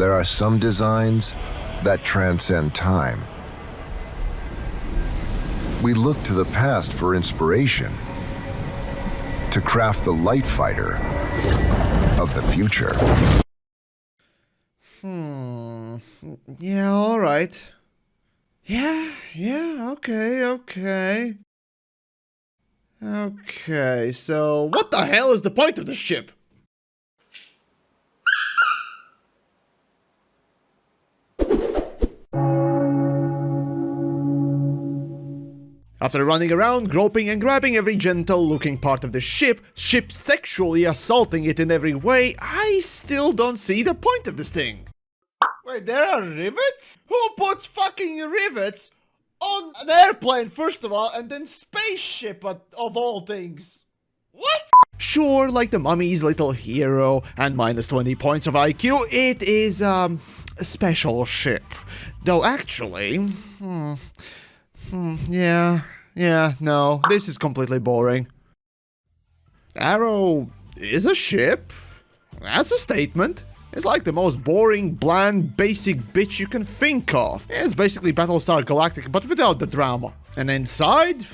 There are some designs that transcend time. We look to the past for inspiration to craft the light fighter of the future. Yeah, alright. Yeah, okay. Okay, so what the hell is the point of the ship? After running around, groping and grabbing every gentle-looking part of the ship sexually assaulting it in every way, I still don't see the point of this thing. Wait, there are rivets? Who puts fucking rivets on an airplane, first of all, and then spaceship of all things? What? Sure, like the Mummy's Little Hero and minus 20 points of IQ, it is, a special ship. Though actually, no, this is completely boring. Arrow is a ship? That's a statement. It's like the most boring, bland, basic bitch you can think of. It's basically Battlestar Galactica, but without the drama. And inside?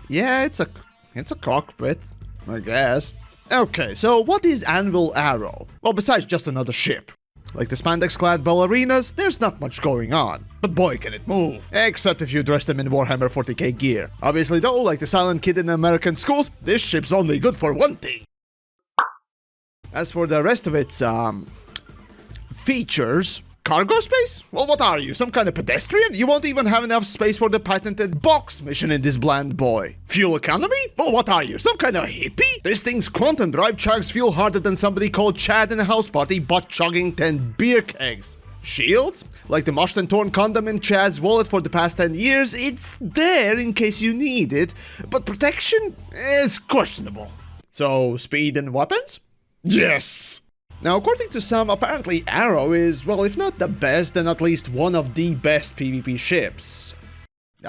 Yeah, it's a cockpit, I guess. Okay, so what is Anvil Arrow? Well, besides just another ship. Like the spandex-clad ballerinas, there's not much going on. But boy, can it move. Except if you dress them in Warhammer 40k gear. Obviously though, like the silent kid in American schools, this ship's only good for one thing. As for the rest of its, features... Cargo space? Well, what are you, some kind of pedestrian? You won't even have enough space for the patented box mission in this bland boy. Fuel economy? Well, what are you, some kind of hippie? This thing's quantum drive chugs fuel harder than somebody called Chad in a house party butt-chugging 10 beer kegs. Shields? Like the mushed and torn condom in Chad's wallet for the past 10 years, it's there in case you need it, but protection? It's questionable. So, speed and weapons? Yes! Now, according to some, apparently Arrow is, well, if not the best, then at least one of the best PvP ships. You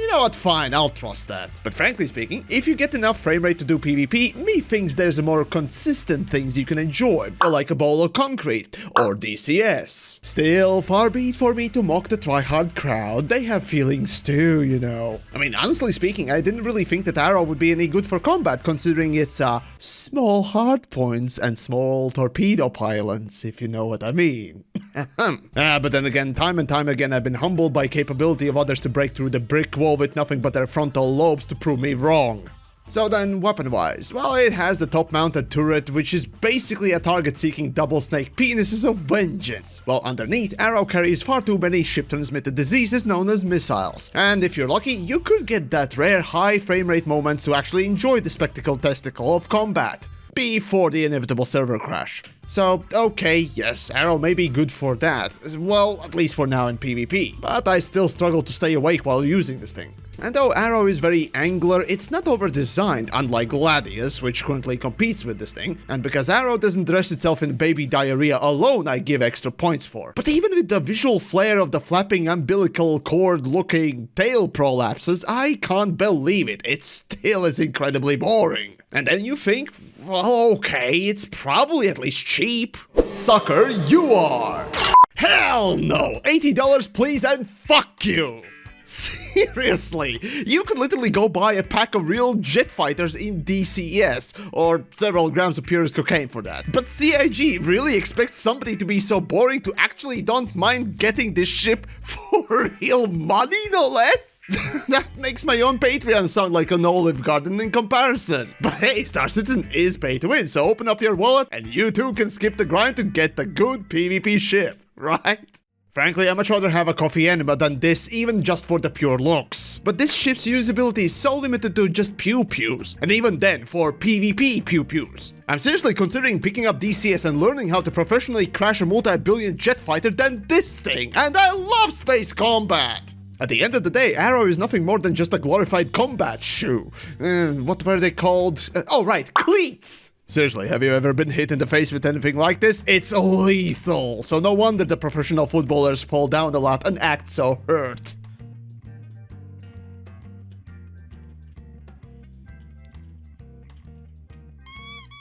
know what, fine, I'll trust that. But frankly speaking, if you get enough frame rate to do PvP, me thinks there's a more consistent things you can enjoy, like a bowl of concrete, or DCS. Still, far be it for me to mock the tryhard crowd, they have feelings too, you know. I mean, honestly speaking, I didn't really think that Arrow would be any good for combat, considering its, small hardpoints and small torpedo pylons, if you know what I mean. But then again, time and time again, I've been humbled by capability of others to break through the brick wall with nothing but their frontal lobes to prove me wrong. So then, weapon-wise, well, it has the top-mounted turret, which is basically a target-seeking double-snake penises of vengeance. While underneath, Arrow carries far too many ship-transmitted diseases known as missiles. And if you're lucky, you could get that rare high frame-rate moments to actually enjoy the spectacle testicle of combat. Before the inevitable server crash. So, okay, yes, Arrow may be good for that. Well, at least for now in PvP. But I still struggle to stay awake while using this thing. And though Arrow is very angular, it's not over-designed, unlike Gladius, which currently competes with this thing. And because Arrow doesn't dress itself in baby diarrhea alone, I give extra points for. But even with the visual flair of the flapping umbilical cord-looking tail prolapses, I can't believe it. It still is incredibly boring. And then you think, well, okay, it's probably at least cheap. Sucker, you are! Hell no! $80 please and fuck you! Seriously, you could literally go buy a pack of real jet fighters in DCS, or several grams of purest cocaine for that. But CIG really expects somebody to be so boring to actually don't mind getting this ship for real money, no less? That makes my own Patreon sound like an Olive Garden in comparison. But hey, Star Citizen is pay to win, so open up your wallet and you too can skip the grind to get the good PvP ship, right? Frankly, I'd much rather have a coffee enema than this, even just for the pure looks. But this ship's usability is so limited to just pew-pews, and even then, for PvP pew-pews. I'm seriously considering picking up DCS and learning how to professionally crash a multi-billion jet fighter than this thing, and I love space combat! At the end of the day, Arrow is nothing more than just a glorified combat shoe. What were they called? Oh right, cleats! Seriously, have you ever been hit in the face with anything like this? It's lethal. So no wonder the professional footballers fall down a lot and act so hurt.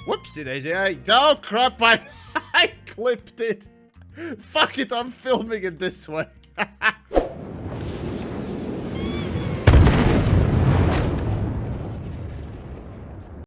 Whoopsie daisy, oh crap, I clipped it. Fuck it, I'm filming it this way.